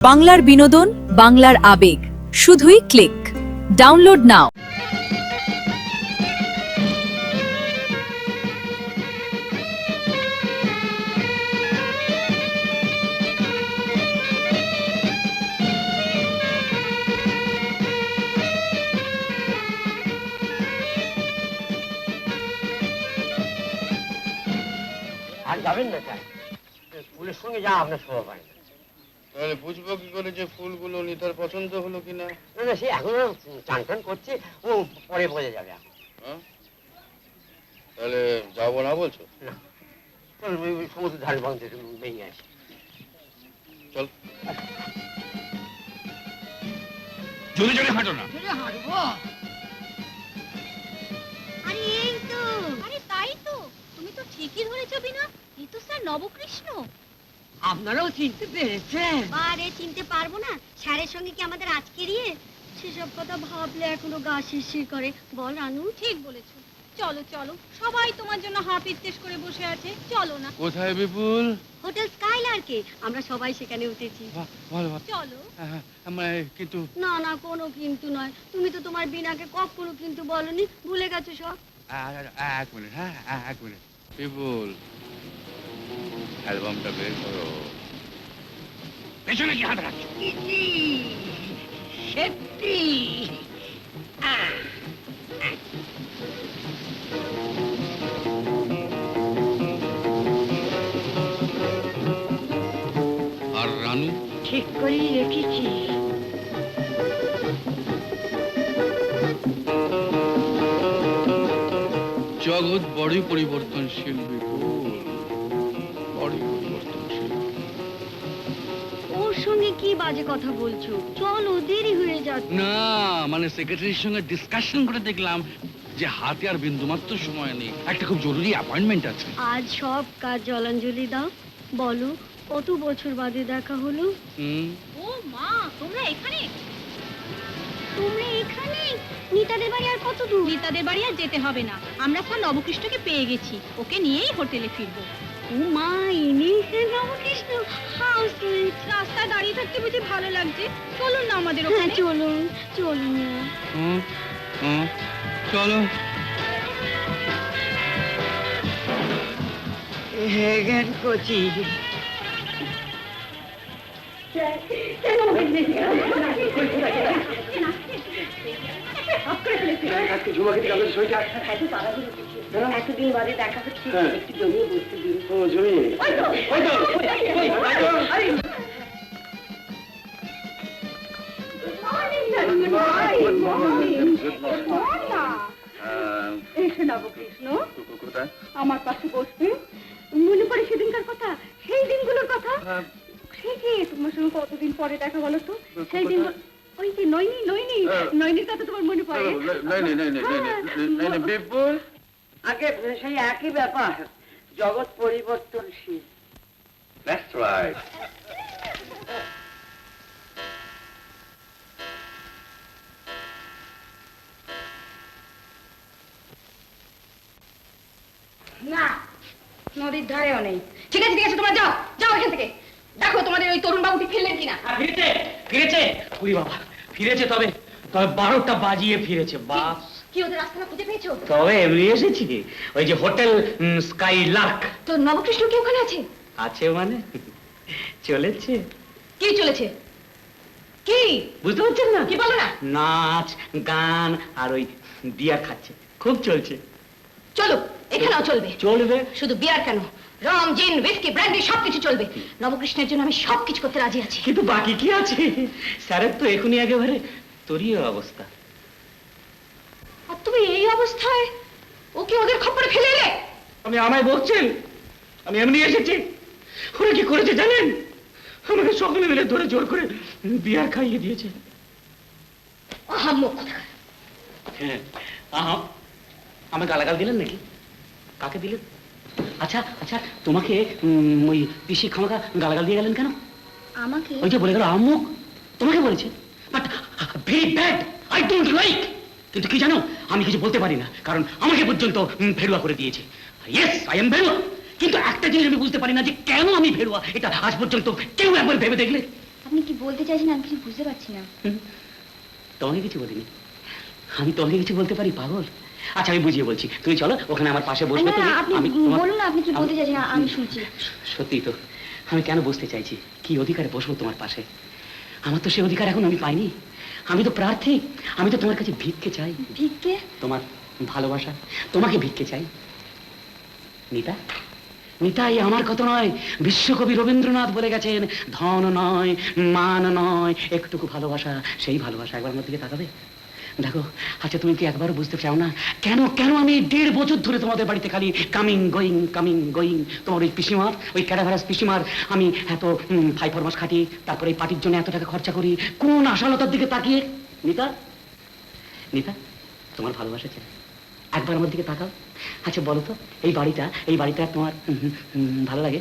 বাংলার বিনোদন, বাংলার আবেগ, শুধুই ক্লিক। ডাউনলোড নাও। আর যাবেন না স্যার, ফুলের সঙ্গে যা আপনার শোভা পায় না। তাহলে বুঝবো কি করে যে ফুলগুলো নিতার পছন্দ হলো কিনা? না না, সে এখনো চান টান করছে, ও পরে বোঝা যাবে এখন। হ্যাঁ? তাহলে যাবো না বলছো? না, চল ওই সমুদ্র ধারে বাঁধতে ভেঙে আসি। চল। জোরে জোরে হাঁটো না। আরে এই তো, আরে তাই তো, তুমি তো ঠিকই ধরেছো বিনা, এই তো স্যার নবকৃষ্ণ। আপনারাও চিনতে পেরেছেন? আরে চিনতে পারবো না, স্যারের সঙ্গে কি আমাদের আজকের সেসব কথা ভাবলে এখনো গা শিরশির করে। বল রানু? ঠিক বলেছো, চলো চলো, সবাই তোমার জন্য হাঁ পিত্তেশ করে বসে আছে, চলো না। কোথায় বিপুল? হোটেল স্কাইলার্কে, আমরা সবাই সেখানে উঠেছি। ভালো ভালো। চলো। কিন্তু না না, কোনো কিন্তু নয়, তুমি তো তোমার বিনাকে কখনো কিন্তু বলনি, ভুলে গেছো সব। এক মিনিট, হ্যাঁ এক মিনিট। বিপুল, অ্যালবামটা বের করো। পেছনে কি হাত রাখছো? সত্যি আর রানু? ঠিক করেই রেখেছি। জগৎ বড়ই পরিবর্তনশীল বিপুল, বড়ই পরিবর্তনশীল। ওর সঙ্গে কি বাজে কথা বলছো? চলো, দেরি হয়ে যাচ্ছে। না, মানে সেক্রেটারির সঙ্গে ডিসকাশন করে দেখলাম যে হাতে আর বিন্দুমাত্র সময় নেই, একটা খুব জরুরি অ্যাপয়েন্টমেন্ট আছে। আজ সব কাজ জলাঞ্জলি দাও। বলো, কত বছর বাদে দেখা হলো? ও মা, তোমরা এখানে? তোমরা এখানে? নিতাদের বাড়ি আর কত দূর? নেতাদের বাড়ি আর যেতে হবে না, আমরা স্যার নবকৃষ্ণকে পেয়ে গেছি, ওকে নিয়েই হোটেলে ফিরবো। ও মা, ইনি সে নবকৃষ্ণ। How sweet. রাস্তায় দাঁড়িয়ে থাকতে বুঝি ভালো লাগছে, চলুন না আমাদের হ্যাঁ, ওখানে। চলুন চলুন। চলো। হেগেন কচি এতদিন বাদে দেখা হচ্ছে, একটু জমিয়ে বসতে দিন। এসে নবকৃষ্ণ, কোথায়? আমার পাশে বসবে। মনে পড়ে সেদিনকার কথা, সেই দিনগুলোর কথা। সেই যে তোমার সঙ্গে কতদিন পরে দেখা বলো তো, সেই দিন। ওই যে নইনি নইনি, নইনির কথা তোমার মনে পড়ে? বিপুল, আগে সেই একই ব্যাপার, জগৎ পরিবর্তনশীল। That's right. না, নদীর ধারেও নেই। ঠিক আছে ঠিক আছে, তোমরা যাও যাও এখান থেকে। দেখো তোমাদের ওই তরুণ বাবুটি ফিরলেন কিনা। ফিরেছে ফিরেছে, ওরে বাবা, ফিরেছে। তবে তবে 12টা বাজিয়ে ফিরেছে। বাস, কি ওদের রাস্তা খুঁজে পেয়েছো? তবে এমনি এসেছি, ওই যে হোটেল স্কাই লার্ক। তো নবকৃষ্ণ কি ওখানে আছে? আছে মানে চলেছে। কি চলেছে? কি বুঝতে পারছেন না? কি বলো না? নাচ গান আর ওই বিয়ার খাচ্ছে, খুব চলছে। চলো, এখানেও চলবে। চলবে? শুধু বিয়ার কেন, রম জিন হুইস্কি ব্র্যান্ডি সবকিছু চলবে। নবকৃষ্ণের জন্য আমি সবকিছু করতে রাজি আছি। কিন্তু বাকি কি আছে? স্যারের তো এখনই একেবারে তরীয় অবস্থা। আর তুমি এই অবস্থায় ওকে ওদের খপ্পরে ফেলে এলে? আমি আমায় বলছেন? আমি এমনি এসেছি। ওরা কি করেছে জানেন? আমাকে সকলে মিলে ধরে জোর করে বিয়ার খাইয়ে দিয়েছে। আহাম্মক কোথাকার। হ্যাঁ, আমি গালাগাল দিলেন নাকি? কাকে দিলেন? আচ্ছা আচ্ছা, তোমাকে ওই পিসি খামাকা গালাগাল দিয়ে গেলেন কেন? আমাকে? ওই যে বলে গেল আম্মুক, তোমাকে বলেছে। But very bad, I don't like. কিন্তু কি জানো, আমি কিছু বলতে পারি না, কারণ আমাকে পর্যন্ত ফেরুয়া করে দিয়েছে। ইয়েস, আই এম ভেরুয়া। কিন্তু একটা জিনিস আমি বুঝতে পারি না যে কেন আমি ভেরুয়া, এটা আজ পর্যন্ত কেউ একবার ভেবে দেখলে? আপনি কি বলতে চাইছেন আমি কিছু বুঝতে পারছি না। তোমাকে কিছু বলিনি, আমি তোমাকে কিছু বলতে পারি পাগল? আচ্ছা আমি বুঝিয়ে বলছি, তুমি চলো ওখানে আমার পাশে বসবে না, তুমি, আপনি আমি তোমার- বলুন না আপনি কি বলতে চাইছেন, আমি শুনছি। সত্যি তো, আমি কেন বসতে চাইছি, কি অধিকারে বসবো তোমার পাশে? আমার তো সে অধিকার এখন আমি পাইনি। আমি তো প্রার্থী, আমি তো তোমার কাছে ভিক্ষে চাই। ভিক্ষে? তোমার ভালোবাসা, তোমাকে ভিক্ষে চাই। নিতা, নিতাই আমার কত নয়, বিশ্বকবি রবীন্দ্রনাথ বলে গেছেন, ধন নয়, মান নয়, একটুকু ভালোবাসা, সেই ভালোবাসা। একবার আমার দিকে তাকাবে? দেখো, আচ্ছা তুমি কি একবার বুঝতে চাও না কেন কেন আমি 1.5 বছর ধরে তোমাদের বাড়িতে খালি কামিং গোয়িং, তোমার ওই পিসিমার, ওই ক্যাডাভারাস পিসিমার আমি এত 5 মাস খাটি, তারপরে এই পার্টির জন্য এত টাকা খরচা করি, কোন আশালতার দিকে তাকিয়ে? নিতা, নিতা, তোমার ভালোবাসা চাই, একবার আমার দিকে তাকাও। আচ্ছা বলো তো, এই বাড়িটা তোমার ভালো লাগে?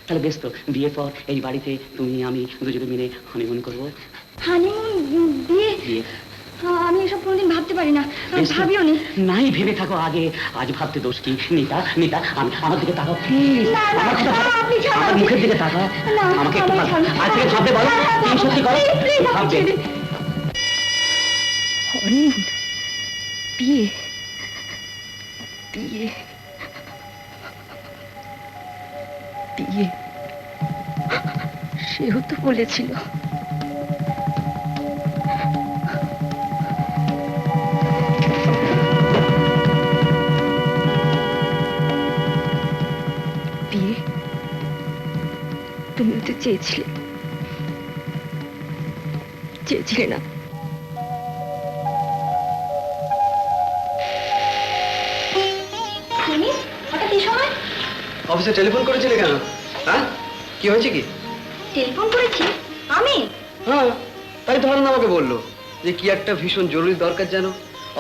তাহলে বেশ তো, বিয়ের পর এই বাড়িতে তুমি আমি দুজনে মিলে হানিমুন করবো। হানিমুন? বিয়ে? বিয়ে? আমি এসব কোনোদিন ভাবতে পারি না, বেশ তো। ভাবিও নি। নাই ভেবে থাকো আগে, আজ ভাবতে দোষ কি? নিতা, নিতা, আমার দিকে তাকাও প্লিজ, না, না, আমার কথা না, ভাবো। আপনি ছাড়ুন। আমার মুখের দিকে তাকাও, না, আমাকে একটু আমায় ছাড়ুন। আজ থেকে ভাবতে বলো, তুমি সত্যি করো, প্লিজ, আপনি ভাববে। ছেড়ে দিন। হরিণ, বিয়ে, বিয়ে, বিয়ে, সেও তো বলেছিল। বিয়ে, তুমিও তো চেয়েছিলে না? হঠাৎ এই সময় অফিসে টেলিফোন করেছিলে কেন? হ্যাঁ, কি হয়েছে কি? টেলিফোন করেছি আমি? হ্যাঁ, তাই তো হারান আমাকে বললো যে কি একটা ভীষণ জরুরি দরকার, যেন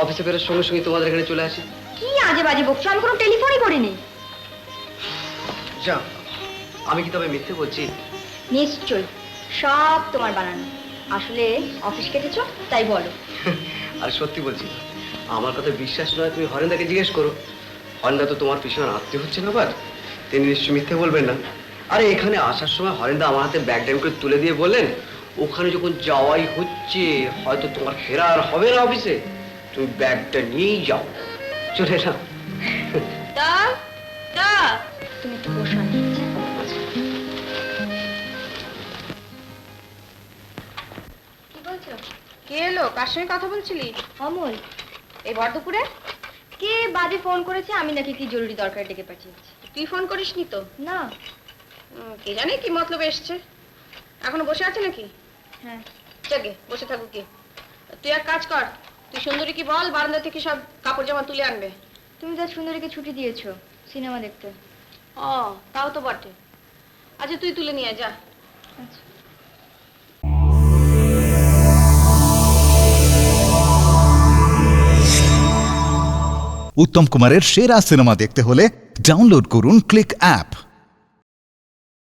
অফিসে ফেরার সঙ্গে সঙ্গে তোমাদের এখানে চলে আসে। কি আজে বাজে বকছো, আমি কোনো টেলিফোনই করিনি। যা, আমি কি তবে মিথ্যে বলছি? নিশ্চয় সব তোমার বানানো, আসলে অফিস কেটেছো তাই বলো। আর সত্যি বলছি, আমার কথা বিশ্বাস নয় তুমি হরেন্দাকে জিজ্ঞেস করো। হরেন্দা তো তোমার পিছনে আত্মীয় হচ্ছে না, আবার তিনি নিশ্চয়ই মিথ্যে বলবেন না। আরে এখানে আসার সময় হরেন্দা আমার হাতে ব্যাগ টাইম করে তুলে দিয়ে বললেন, ওখানে যখন যাওয়াই হচ্ছে হয়তো তোমার ফেরা আর হবে না অফিসে, তুমি ব্যাগটা নিয়েই যাও, চলে না। তুমি একটু বসো, আমি যাচ্ছি। কি বলছো? কে এলো? কার সঙ্গে কথা বলছিলি? অমল। এই ভর দুপুরে? কে বাজে ফোন করেছে, আমি নাকি কি জরুরি দরকার ডেকে পাঠিয়েছি। তুই ফোন করিসনি তো? না। কে জানে কি মতলব এসছে। এখনো বসে আছে নাকি? হ্যাঁ। যাকে বসে থাকুক কি। তুই এক কাজ কর, তুই সুন্দরী কি বল বারান্দা থেকে সব কাপড় জামা তুলে আনবে। তুমি তো সুন্দরীকে ছুটি দিয়েছো সিনেমা দেখতে। ও তাও তো বটে। আচ্ছা তুই তুলে নিয়ে আয়, যা। আচ্ছা। উত্তম কুমারের সেরা সিনেমা দেখতে হলে ডাউনলোড করুন ক্লিক অ্যাপ।